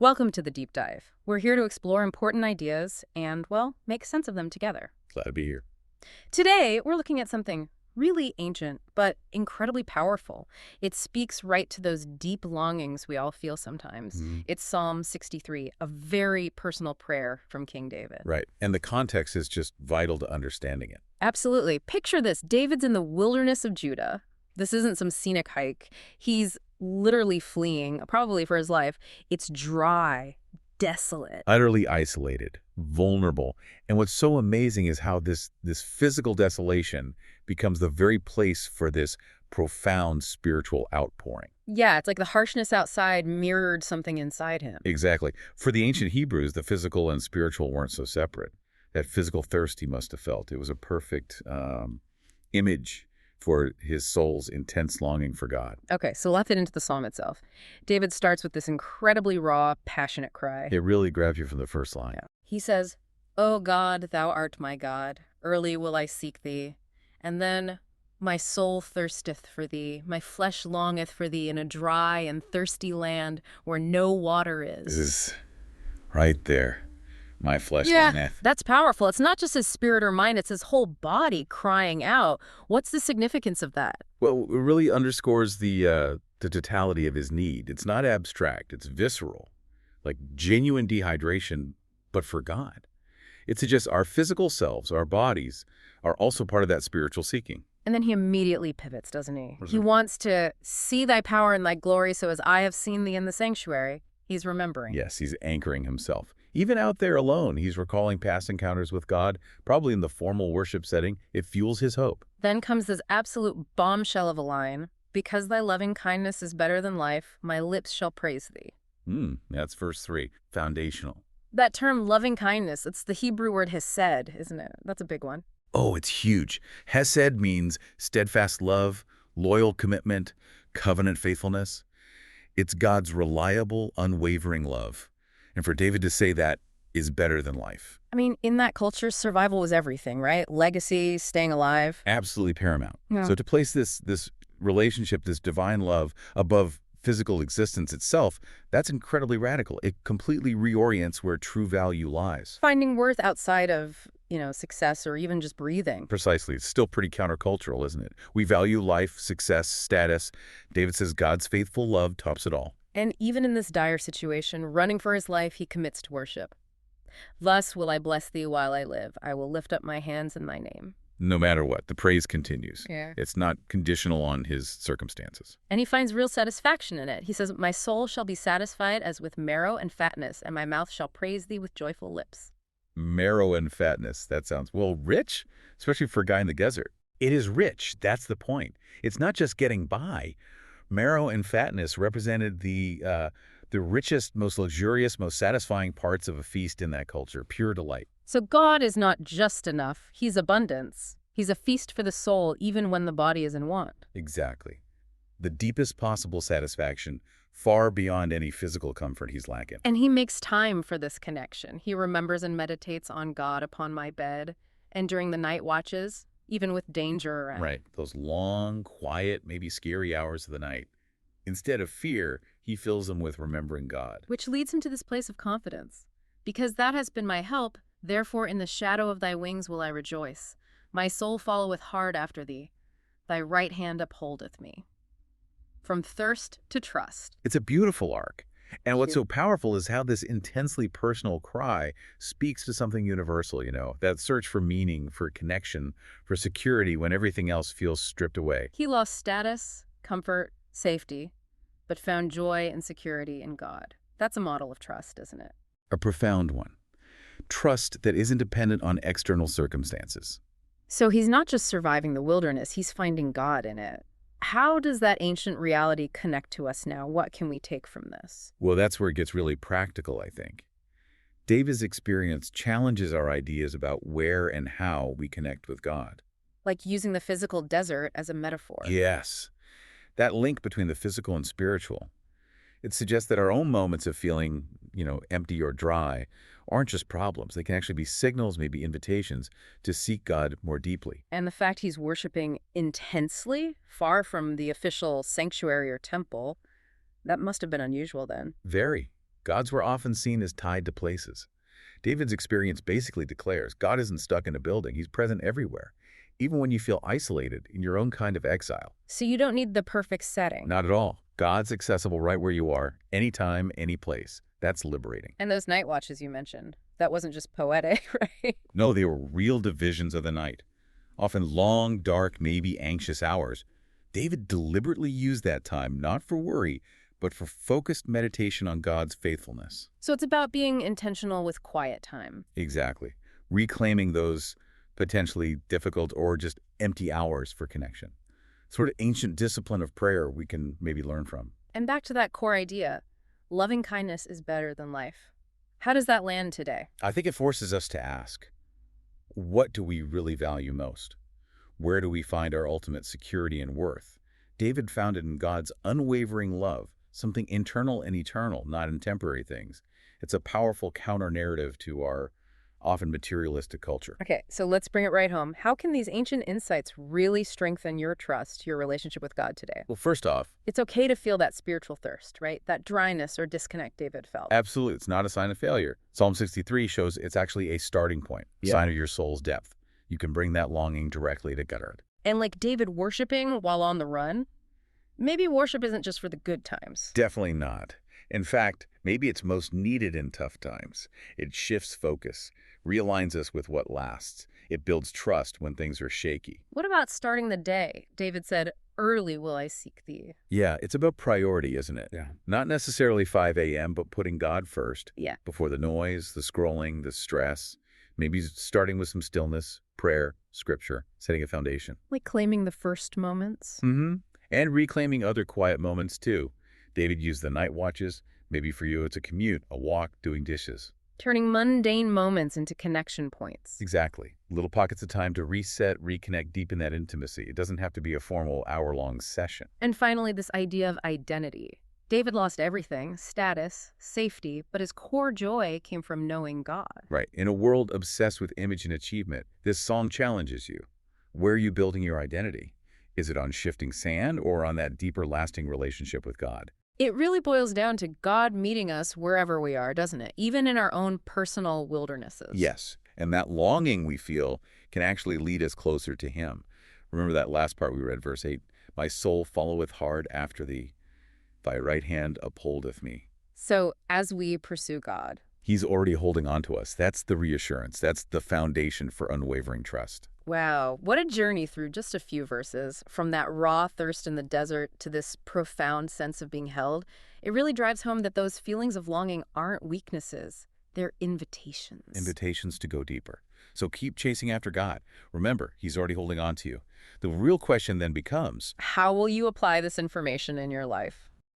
Welcome to the deep dive. We're here to explore important ideas and, well, make sense of them together. Glad to be here. Today, we're looking at something really ancient, but incredibly powerful. It speaks right to those deep longings we all feel sometimes. Mhm. It's Psalm 63, a very personal prayer from King David. Right. And the context is just vital to understanding it. Absolutely. Picture this. David's in the wilderness of Judah. This isn't some scenic hike. He's literally fleeing, probably for his life. It's dry, desolate. Utterly isolated, vulnerable. And what's so amazing is how this physical desolation becomes the very place for this profound spiritual outpouring. Yeah, it's like the harshness outside mirrored something inside him. Exactly. For the ancient Hebrews, the physical and spiritual weren't so separate. That physical thirst he must have felt. It was a perfect image for his soul's intense longing for God. Okay, so let's get into the psalm itself. David starts with this incredibly raw, passionate cry. It really grabs you from the first line. Yeah. He says, "O God, thou art my God. Early will I seek thee. And then, my soul thirsteth for thee. My flesh longeth for thee in a dry and thirsty land where no water This is." is right there. My flesh Yeah, longeth. that's powerful. It's not just his spirit or mind, it's his whole body crying out. What's the significance of that? Well, it really underscores the totality of his need. It's not abstract. It's visceral, like genuine dehydration, but for God. It suggests our physical selves, our bodies, are also part of that spiritual seeking. And then he immediately pivots, doesn't he? What is He it? wants to see thy power and thy glory, so as I have seen thee in the sanctuary. He's remembering. Yes, he's anchoring himself. Even out there alone, he's recalling past encounters with God, probably in the formal worship setting. It fuels his hope. Then comes this absolute bombshell of a line. Because thy loving kindness is better than life, my lips shall praise thee. That's verse 3, foundational. That term loving kindness, it's the Hebrew word hesed, isn't it? That's a big one. Oh, it's huge. Hesed means steadfast love, loyal commitment, covenant faithfulness. It's God's reliable, unwavering love. And for David to say that is better than life. I mean, in that culture, survival was everything, right? Legacy, staying alive. Absolutely paramount. Yeah. So to place this relationship, this divine love, above physical existence itself, that's incredibly radical. It completely reorients where true value lies. Finding worth outside of, success or even just breathing. Precisely. It's still pretty countercultural, isn't it? We value life, success, status. David says God's faithful love tops it all. And even in this dire situation, running for his life, he commits to worship. Thus will I bless thee while I live. I will lift up my hands in thy name. No matter what, the praise continues. Yeah. It's not conditional on his circumstances. And he finds real satisfaction in it. He says, my soul shall be satisfied as with marrow and fatness, and my mouth shall praise thee with joyful lips. Marrow and fatness. That sounds, well, rich, especially for a guy in the desert. It is rich. That's the point. It's not just getting by. Marrow and fatness represented the richest, most luxurious, most satisfying parts of a feast in that culture, pure delight. So God is not just enough. He's abundance. He's a feast for the soul, even when the body is in want. Exactly. The deepest possible satisfaction, far beyond any physical comfort he's lacking. And he makes time for this connection. He remembers and meditates on God upon my bed, and during the night watches, even with danger around. Right. Those long, quiet, maybe scary hours of the night. Instead of fear, he fills them with remembering God. Which leads him to this place of confidence. Because thou hast been my help, therefore in the shadow of thy wings will I rejoice. My soul followeth hard after thee. Thy right hand upholdeth me. From thirst to trust. It's a beautiful arc. And what's Cute. so powerful is how this intensely personal cry speaks to something universal, that search for meaning, for connection, for security when everything else feels stripped away. He lost status, comfort, safety, but found joy and security in God. That's a model of trust, isn't it? A profound one. Trust that isn't dependent on external circumstances. So he's not just surviving the wilderness, he's finding God in it. How does that ancient reality connect to us now? What can we take from this? Well, that's where it gets really practical, I think. David's experience challenges our ideas about where and how we connect with God. Like using the physical desert as a metaphor. Yes. That link between the physical and spiritual. It suggests that our own moments of feeling, empty or dry aren't just problems. They can actually be signals, maybe invitations, to seek God more deeply. And the fact he's worshiping intensely, far from the official sanctuary or temple, that must have been unusual then. Very. Gods were often seen as tied to places. David's experience basically declares God isn't stuck in a building. He's present everywhere, even when you feel isolated in your own kind of exile. So you don't need the perfect setting. Not at all. God's accessible right where you are, anytime, any place. That's liberating. And those night watches you mentioned, that wasn't just poetic, right? No, they were real divisions of the night. Often long, dark, maybe anxious hours. David deliberately used that time not for worry, but for focused meditation on God's faithfulness. So it's about being intentional with quiet time. Exactly. Reclaiming those potentially difficult or just empty hours for connection. Sort of ancient discipline of prayer we can maybe learn from. And back to that core idea, loving kindness is better than life. How does that land today? I think it forces us to ask, what do we really value most? Where do we find our ultimate security and worth? David found it in God's unwavering love, something internal and eternal, not in temporary things. It's a powerful counter-narrative to our often materialistic culture. Okay, so let's bring it right home. How can these ancient insights really strengthen your trust, your relationship with God today? Well, first off, It's okay to feel that spiritual thirst, right? That dryness or disconnect David felt. absolutely, it's not a sign of failure. Psalm 63 shows it's actually a starting point, a sign of your soul's depth. You can bring that longing directly to God. And like David worshiping while on the run, maybe worship isn't just for the good times. Definitely not. In fact, maybe it's most needed in tough times. It shifts focus, realigns us with what lasts. It builds trust when things are shaky. What about starting the day? David said, "Early will I seek thee." Yeah, it's about priority, isn't it? Yeah. Not necessarily 5 a.m., but putting God first. Yeah. Before the noise, the scrolling, the stress. Maybe starting with some stillness, prayer, scripture, setting a foundation. Like claiming the first moments. And reclaiming other quiet moments, too. David used the night watches. Maybe for you it's a commute, a walk, doing dishes. Turning mundane moments into connection points. Exactly. Little pockets of time to reset, reconnect, deepen that intimacy. It doesn't have to be a formal hour-long session. And finally, this idea of identity. David lost everything, status, safety, but his core joy came from knowing God. Right. In a world obsessed with image and achievement, this song challenges you. Where are you building your identity? Is it on shifting sand or on that deeper, lasting relationship with God? It really boils down to God meeting us wherever we are, doesn't it? Even in our own personal wildernesses. Yes. And that longing we feel can actually lead us closer to Him. Remember that last part we read, verse 8, "My soul followeth hard after thee. Thy right hand upholdeth me." So as we pursue God, He's already holding on to us. That's the reassurance. That's the foundation for unwavering trust. wow, what a journey through just a few verses. From that raw thirst in the desert to this profound sense of being held, it really drives home that those feelings of longing aren't weaknesses. They're invitations. Invitations to go deeper. So keep chasing after God. Remember, He's already holding on to you. The real question then becomes, How will you apply this information in your life?